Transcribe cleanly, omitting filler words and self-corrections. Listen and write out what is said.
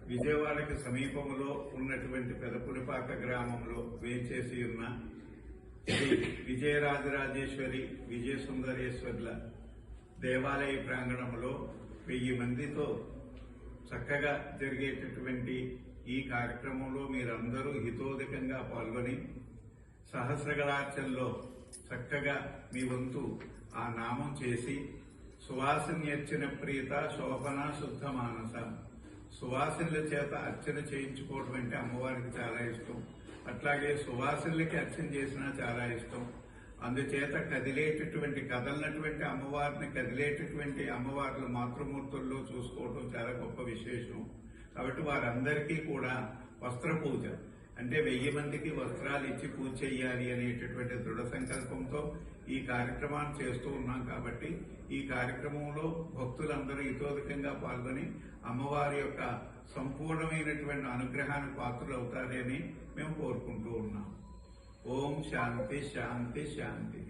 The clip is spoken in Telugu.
విజయవాడకి సమీపంలో ఉన్నటువంటి పెదపులిపాక గ్రామంలో వేంచేసి ఉన్న శ్రీ విజయరాజరాజేశ్వరి విజయసుందరేశ్వర్ల దేవాలయ ప్రాంగణంలో 1000 మందితో చక్కగా జరిగేటటువంటి ఈ కార్యక్రమంలో మీరందరూ హితోధికంగా పాల్గొని సహస్రగళార్చనలో చక్కగా మీ వంతు ఆ నామం చేసి సువాసన్యర్చన ప్రీత శోభన శుద్ధ మానస సువాసనల చేత అర్చన చేయించుకోవడం అంటే అమ్మవారికి చాలా ఇష్టం. అట్లాగే సువాసనలకి అర్చన చేసినా చాలా ఇష్టం. అందుచేత కదిలినటువంటి అమ్మవారిని కదిలేటటువంటి అమ్మవార్ల మాతృమూర్తుల్లో చూసుకోవడం చాలా గొప్ప విశేషం. కాబట్టి వారందరికీ కూడా వస్త్ర పూజ అంటే 1000 మందికి వస్త్రాలు ఇచ్చి పూజ చేయాలి అనేటటువంటి దృఢ సంకల్పంతో ఈ కార్యక్రమాన్ని చేస్తూ ఉన్నాం. కాబట్టి ఈ కార్యక్రమంలో భక్తులందరూ హితోధికంగా పాల్గొని అమ్మవారి యొక్క సంపూర్ణమైనటువంటి అనుగ్రహానికి పాత్రలు అవుతారని మేము కోరుకుంటూ ఉన్నాం. ఓం శాంతి శాంతి శాంతి.